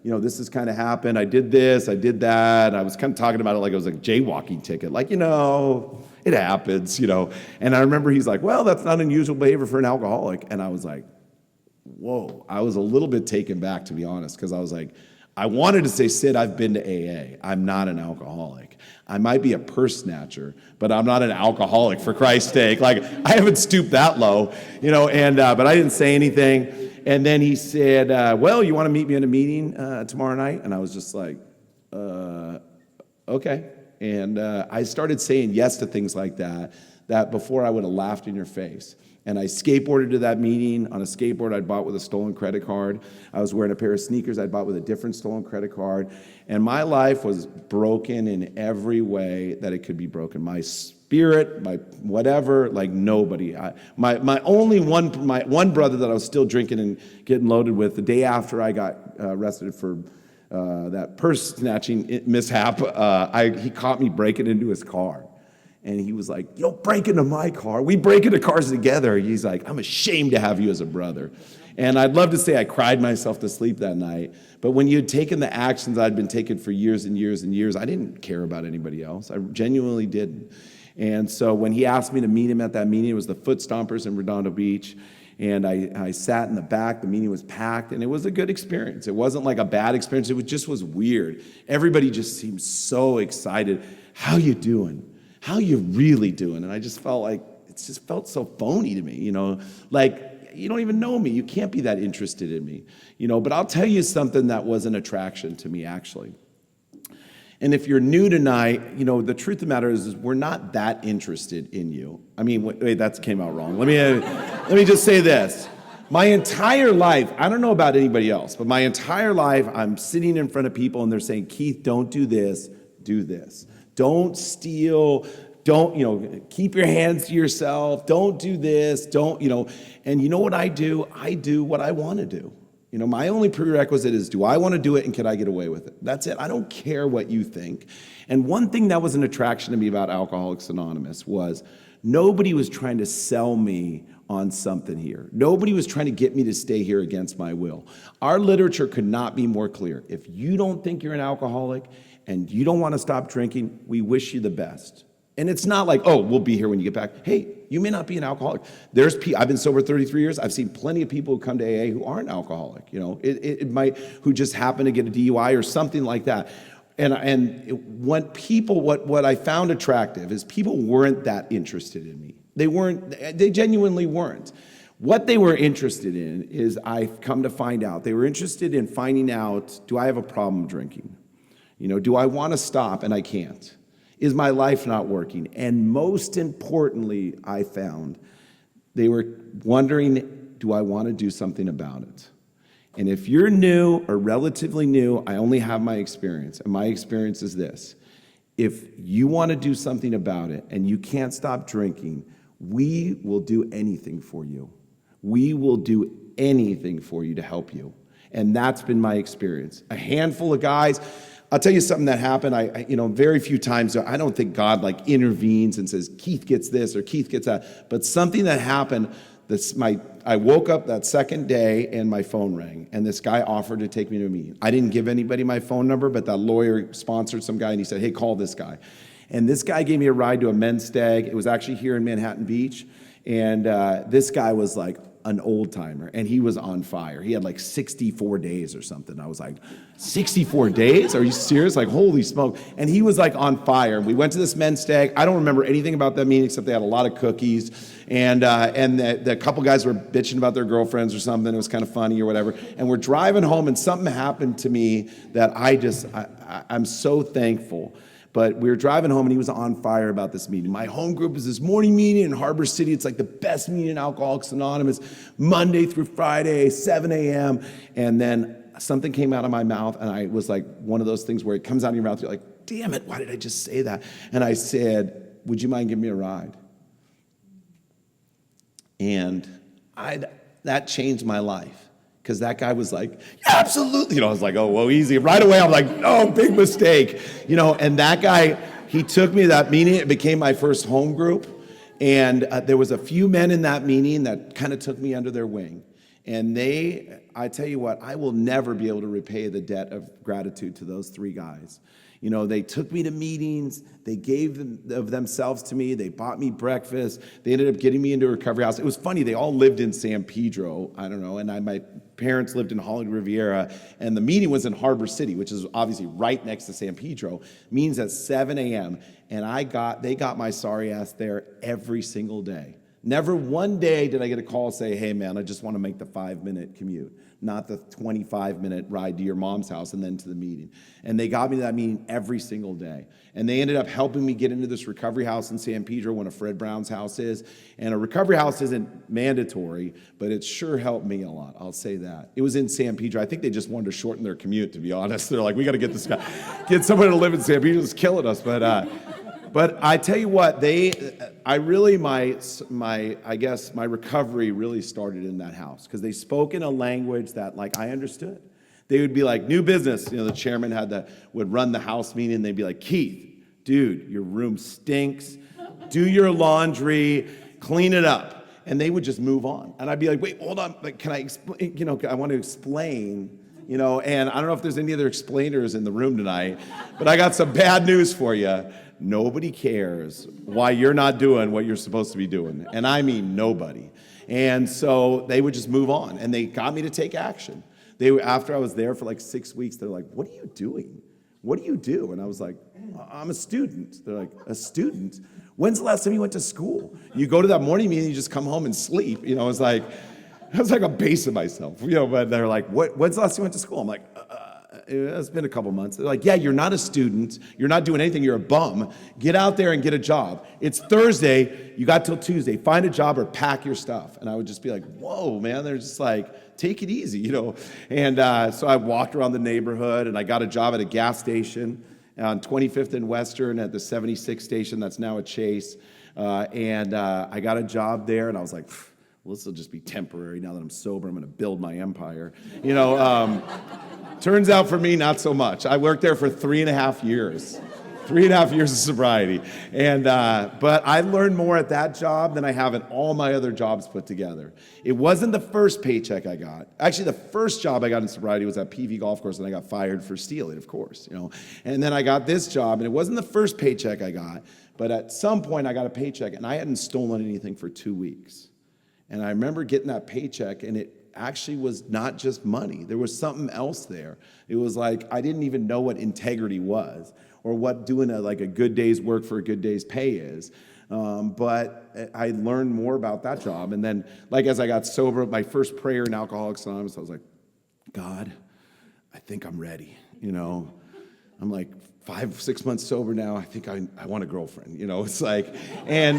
this has kind of happened. I did this, I did that." I was kind of talking about it like it was a jaywalking ticket. Like, it happens, And I remember he's like, "Well, that's not unusual behavior for an alcoholic." And I was like, whoa. I was a little bit taken back, to be honest, because I was like, I wanted to say, "Sid, I've been to AA. I'm not an alcoholic. I might be a purse snatcher, but I'm not an alcoholic, for Christ's sake. Like, I haven't stooped that low, but I didn't say anything. And then he said, "Well, you want to meet me in a meeting tomorrow night?" And I was just like, okay. And I started saying yes to things like that before I would have laughed in your face. And I skateboarded to that meeting on a skateboard I'd bought with a stolen credit card. I was wearing a pair of sneakers I'd bought with a different stolen credit card. And my life was broken in every way that it could be broken. My spirit, my whatever, like nobody. My one brother that I was still drinking and getting loaded with, the day after I got arrested for that purse snatching mishap, he caught me breaking into his car. And he was like, "You don't break into my car. We break into cars together." He's like, "I'm ashamed to have you as a brother." And I'd love to say I cried myself to sleep that night. But when you had taken the actions I'd been taking for years and years and years, I didn't care about anybody else. I genuinely didn't. And so when he asked me to meet him at that meeting, it was the Foot Stompers in Redondo Beach. And I sat in the back. The meeting was packed, and it was a good experience. It wasn't like a bad experience. It just was weird. Everybody just seemed so excited. "How you doing? How you really doing?" And I just felt like, it just felt so phony to me, like, you don't even know me. You can't be that interested in me, But I'll tell you something that was an attraction to me, actually. And if you're new tonight, the truth of the matter is we're not that interested in you. I mean, wait, that came out wrong. Let me just say this. My entire life, I don't know about anybody else, but my entire life, I'm sitting in front of people and they're saying, "Keith, don't do this, do this. Don't steal, don't, keep your hands to yourself, don't do this, don't, And you know what I do? I do what I want to do. My only prerequisite is, do I want to do it and can I get away with it? That's it. I don't care what you think. And one thing that was an attraction to me about Alcoholics Anonymous was nobody was trying to sell me on something here. Nobody was trying to get me to stay here against my will. Our literature could not be more clear. If you don't think you're an alcoholic and you don't want to stop drinking, we wish you the best. And it's not like, "Oh, we'll be here when you get back." Hey, you may not be an alcoholic. I've been sober 33 years. I've seen plenty of people who come to AA who aren't alcoholic. Who just happen to get a DUI or something like that. What I found attractive is people weren't that interested in me. They genuinely weren't. What they were interested in is, I've come to find out, they were interested in finding out, do I have a problem drinking? Do I want to stop and I can't? Is my life not working? And most importantly, I found they were wondering, do I want to do something about it? And if you're new or relatively new, I only have my experience. And my experience is this. If you want to do something about it and you can't stop drinking, we will do anything for you. We will do anything for you to help you. And that's been my experience. A handful of guys. I'll tell you something that happened. Very few times, I don't think God intervenes and says, "Keith gets this or Keith gets that." But something that happened, I woke up that second day and my phone rang, and this guy offered to take me to a meeting. I didn't give anybody my phone number, but that lawyer sponsored some guy, and he said, "Hey, call this guy." And this guy gave me a ride to a men's stag. It was actually here in Manhattan Beach. And this guy was like an old timer, and he was on fire. He had like 64 days or something. I was like, 64 days? Are you serious? Like, holy smoke. And he was like on fire. We went to this men's stag. I don't remember anything about that meeting except they had a lot of cookies. And the couple guys were bitching about their girlfriends or something. It was kind of funny or whatever. And we're driving home, and something happened to me that I'm so thankful. But we were driving home, and he was on fire about this meeting. My home group is this morning meeting in Harbor City. It's like the best meeting in Alcoholics Anonymous, Monday through Friday, 7 a.m. And then something came out of my mouth, and I was like one of those things where it comes out of your mouth, you're like, damn it, why did I just say that? And I said, would you mind giving me a ride? And that changed my life. Because that guy was like, yeah, absolutely. I was like, oh, whoa, easy. Right away, I'm like, oh, big mistake. And that guy, he took me to that meeting. It became my first home group. And there was a few men in that meeting that kind of took me under their wing. And I tell you what, I will never be able to repay the debt of gratitude to those three guys. They took me to meetings. They gave of themselves to me. They bought me breakfast. They ended up getting me into a recovery house. It was funny. They all lived in San Pedro. I don't know. And my parents lived in Hollywood Riviera. And the meeting was in Harbor City, which is obviously right next to San Pedro. Meetings at 7 a.m. And they got my sorry ass there every single day. Never one day did I get a call say, hey, man, I just want to make the 5-minute commute, not the 25-minute ride to your mom's house and then to the meeting. And they got me to that meeting every single day. And they ended up helping me get into this recovery house in San Pedro, one of Fred Brown's house is. And a recovery house isn't mandatory, but it sure helped me a lot. I'll say that. It was in San Pedro. I think they just wanted to shorten their commute, to be honest. They're like, we got to get this guy, get someone to live in San Pedro. It's killing us. But I tell you what, my recovery really started in that house because they spoke in a language that like I understood. They would be like, new business. The chairman would run the house meeting and they'd be like, Keith, dude, your room stinks. Do your laundry, clean it up. And they would just move on. And I'd be like, wait, hold on. Like, can I explain? I want to explain. And I don't know if there's any other explainers in the room tonight, but I got some bad news for you. Nobody cares why you're not doing what you're supposed to be doing. And I mean nobody. And so they would just move on. And they got me to take action. After I was there for like 6 weeks, they're like, what are you doing? What do you do? And I was like, I'm a student. They're like, a student? When's the last time you went to school? You go to that morning meeting, you just come home and sleep. I was like a base of myself. But they're like, when's the last time you went to school? I'm like, it's been a couple months. They're like, yeah, you're not a student. You're not doing anything. You're a bum. Get out there and get a job. It's Thursday. You got till Tuesday. Find a job or pack your stuff. And I would just be like, whoa, man. They're just like, take it easy, And so I walked around the neighborhood, and I got a job at a gas station on 25th and Western at the 76 station. That's now a Chase. I got a job there, and I was like, well, this will just be temporary. Now that I'm sober, I'm going to build my empire. Turns out for me, not so much. I worked there for 3.5 years. 3.5 years of sobriety. But I learned more at that job than I have in all my other jobs put together. It wasn't the first paycheck I got. Actually, the first job I got in sobriety was at PV Golf Course, and I got fired for stealing, of course. And then I got this job, and it wasn't the first paycheck I got, but at some point I got a paycheck, and I hadn't stolen anything for 2 weeks. And I remember getting that paycheck, and it actually was not just money. There was something else there. It was like I didn't even know what integrity was or what doing a good day's work for a good day's pay is. But I learned more about that job. And then, as I got sober, my first prayer in Alcoholics Anonymous, I was like, God, I think I'm ready. I'm like 5-6 months sober now. I think I want a girlfriend. It's like, and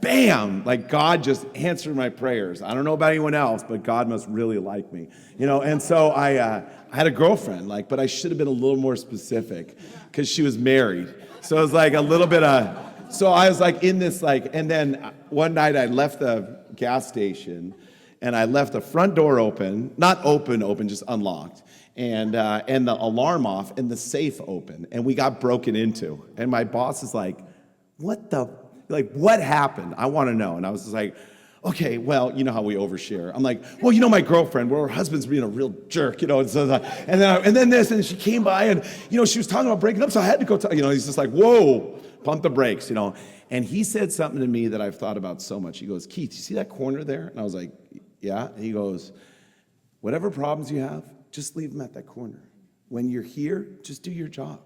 bam, God just answered my prayers. I don't know about anyone else, but God must really like me, And so I had a girlfriend, but I should have been a little more specific because she was married. So it was a little bit so I was in this, and then one night I left the gas station and I left the front door open, not open, just unlocked. And the alarm off and the safe open, and we got broken into. And my boss is like, what happened? I want to know. And I was just like, Okay, well, you know how we overshare. I'm like, well, you know my girlfriend, well, her husband's being a real jerk, you know, and then this, and she came by, and, you know, she was talking about breaking up, so I had to go tell, you know, he's just like, whoa, pump the brakes, you know. And he said something to me that I've thought about so much. He goes, Keith, you see that corner there? And I was like, yeah. And he goes, whatever problems you have, just leave them at that corner. When you're here, just do your job.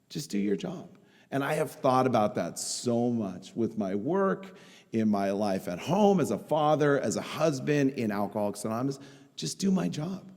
Just do your job. And I have thought about that so much with my work, in my life at home, as a father, as a husband, in Alcoholics Anonymous. Just do my job.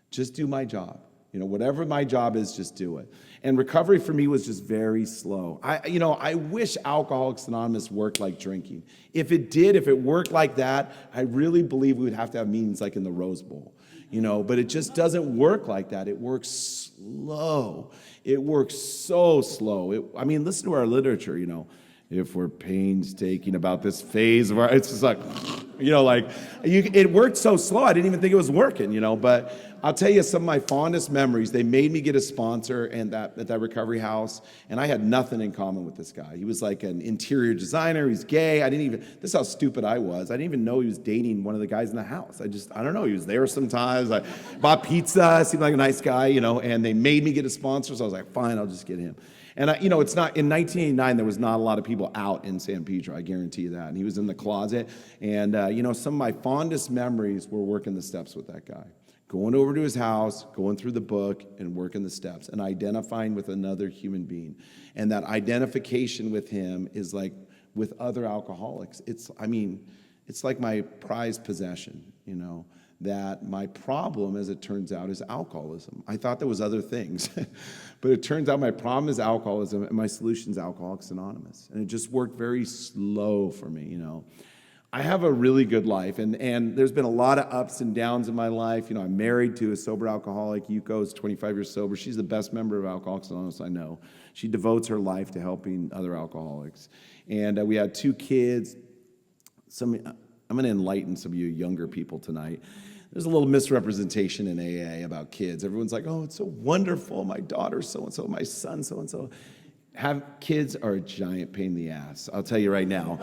Just do my job. You know, whatever my job is, just do it. And recovery for me was just very slow. I wish Alcoholics Anonymous worked like drinking. If it did, if it worked like that, I really believe we would have to have meetings like in the Rose Bowl. You know, but it just doesn't work like that. It works slow. It works so slow. Listen to our literature, you know. If we're painstaking about this phase of our, it's just like, you know, it worked so slow, I didn't even think it was working, you know. But I'll tell you some of my fondest memories. They made me get a sponsor at that recovery house, and I had nothing in common with this guy. He was like an interior designer. He's gay. This is how stupid I was. I didn't even know he was dating one of the guys in the house. I don't know. He was there sometimes. I bought pizza, seemed like a nice guy, you know, and they made me get a sponsor, so I was like, fine, I'll just get him. And it's not, in 1989, there was not a lot of people out in San Pedro, I guarantee you that. And he was in the closet. And, some of my fondest memories were working the steps with that guy. Going over to his house, going through the book, and working the steps, and identifying with another human being. And that identification with him is like with other alcoholics. It's like my prized possession, you know. That my problem, as it turns out, is alcoholism. I thought there was other things, but it turns out my problem is alcoholism and my solution is Alcoholics Anonymous. And it just worked very slow for me, you know. I have a really good life, and there's been a lot of ups and downs in my life. You know, I'm married to a sober alcoholic. Yuko's 25 years sober. She's the best member of Alcoholics Anonymous I know. She devotes her life to helping other alcoholics. And we had 2 kids. I'm going to enlighten some of you younger people tonight. There's a little misrepresentation in AA about kids. Everyone's like, oh, it's so wonderful. My daughter's so-and-so, my son so-and-so. Kids are a giant pain in the ass. I'll tell you right now.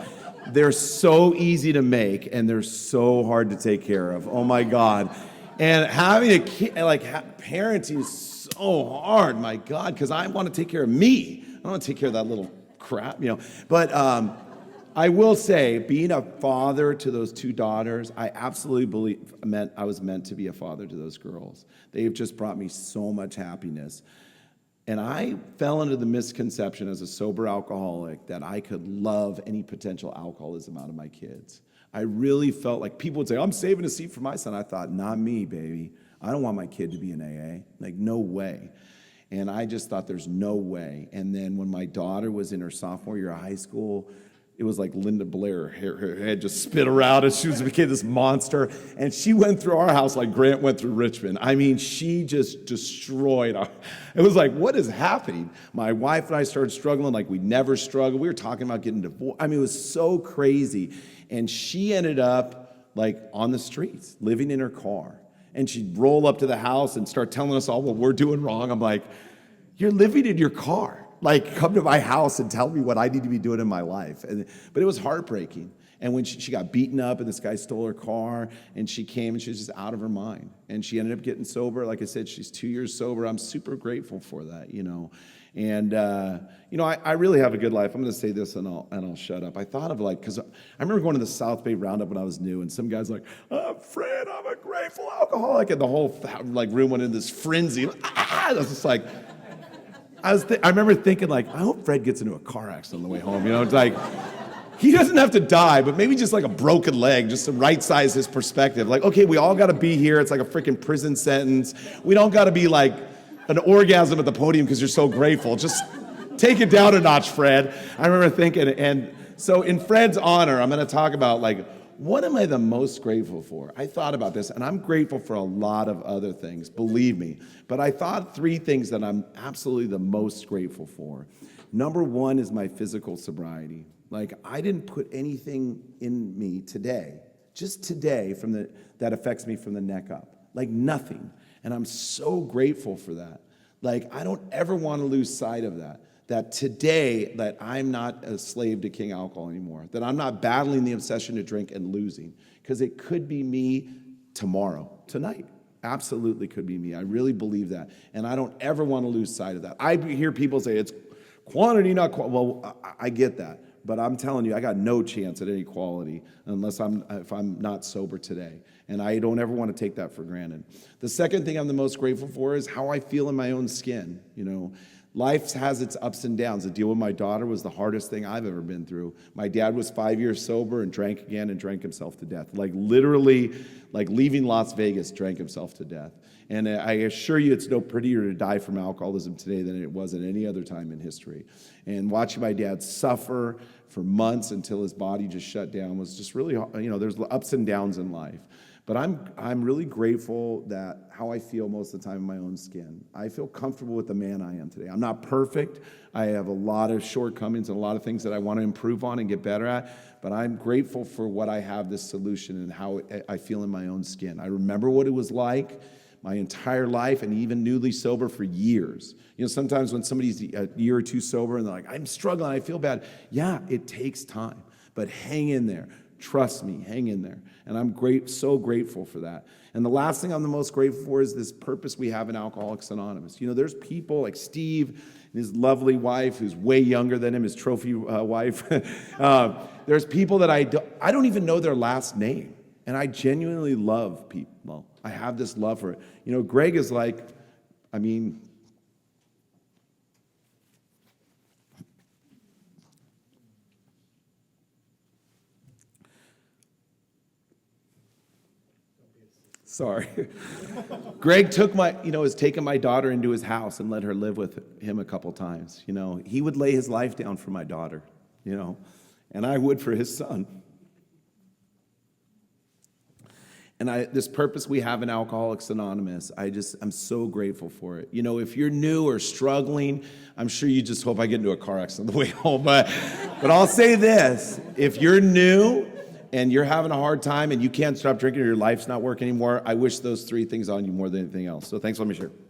They're so easy to make, and they're so hard to take care of. Oh, my God. And having a kid, parenting is so hard, my God, because I want to take care of me. I don't want to take care of that little crap, you know. But I will say, being a father to those 2 daughters, I absolutely I was meant to be a father to those girls. They've just brought me so much happiness. And I fell into the misconception as a sober alcoholic that I could love any potential alcoholism out of my kids. I really felt like people would say, I'm saving a seat for my son. I thought, not me, baby. I don't want my kid to be in AA. Like, no way. And I just thought there's no way. And then when my daughter was in her sophomore year of high school, it was like Linda Blair. Her head just spit around and she became this monster. And she went through our house like Grant went through Richmond. I mean, she just destroyed our. It was like, what is happening? My wife and I started struggling like we never struggled. We were talking about getting divorced. I mean, it was so crazy. And she ended up like on the streets, living in her car. And she'd roll up to the house and start telling us all what we're doing wrong. I'm like, you're living in your car. Like, come to my house and tell me what I need to be doing in my life. But it was heartbreaking. And when she got beaten up and this guy stole her car, and she came and she was just out of her mind. And she ended up getting sober. Like I said, she's 2 years sober. I'm super grateful for that, you know. And, I really have a good life. I'm going to say this and I'll shut up. I thought of because I remember going to the South Bay Roundup when I was new, and some guy's like, Fred, I'm a grateful alcoholic. And the whole room went into this frenzy. I was just like, I remember thinking, I hope Fred gets into a car accident on the way home. You know, it's like, he doesn't have to die, but maybe just like a broken leg, just to right-size his perspective. Like, okay, we all got to be here. It's like a freaking prison sentence. We don't got to be like an orgasm at the podium because you're so grateful. Just take it down a notch, Fred. I remember thinking, and so in Fred's honor, I'm going to talk about what am I the most grateful for? I thought about this, and I'm grateful for a lot of other things, believe me. But I thought 3 things that I'm absolutely the most grateful for. Number 1 is my physical sobriety. I didn't put anything in me today, just today, that affects me from the neck up. Nothing. And I'm so grateful for that. I don't ever want to lose sight of that. that today that I'm not a slave to King Alcohol anymore, that I'm not battling the obsession to drink and losing, because it could be me tomorrow, tonight. Absolutely could be me. I really believe that. And I don't ever want to lose sight of that. I hear people say it's quantity, not quality. Well, I get that. But I'm telling you, I got no chance at any quality if I'm not sober today. And I don't ever want to take that for granted. The second thing I'm the most grateful for is how I feel in my own skin. Life has its ups and downs. The deal with my daughter was the hardest thing I've ever been through. My dad was 5 years sober and drank again and drank himself to death. Like literally, like leaving Las Vegas, drank himself to death. And I assure you it's no prettier to die from alcoholism today than it was at any other time in history. And watching my dad suffer for months until his body just shut down was just really, there's ups and downs in life. But I'm really grateful that how I feel most of the time in my own skin. I feel comfortable with the man I am today. I'm not perfect. I have a lot of shortcomings and a lot of things that I want to improve on and get better at. But I'm grateful for what I have, this solution, and how I feel in my own skin. I remember what it was like my entire life, and even newly sober for years. Sometimes when somebody's a year or two sober and they're like, I'm struggling, I feel bad. Yeah, it takes time, but hang in there. Trust me, hang in there. And I'm so grateful for that. And the last thing I'm the most grateful for is this purpose we have in Alcoholics Anonymous. There's people like Steve and his lovely wife, who's way younger than him, his trophy wife. There's people that I don't even know their last name. And I genuinely love people. I have this love for it. Greg is like, sorry. Greg has taken my daughter into his house and let her live with him a couple times. He would lay his life down for my daughter, and I would for his son. And this purpose we have in Alcoholics Anonymous, I'm so grateful for it. If you're new or struggling, I'm sure you just hope I get into a car accident on the way home. But I'll say this, if you're new and you're having a hard time and you can't stop drinking or your life's not working anymore, I wish those three things on you more than anything else. So thanks for letting me share.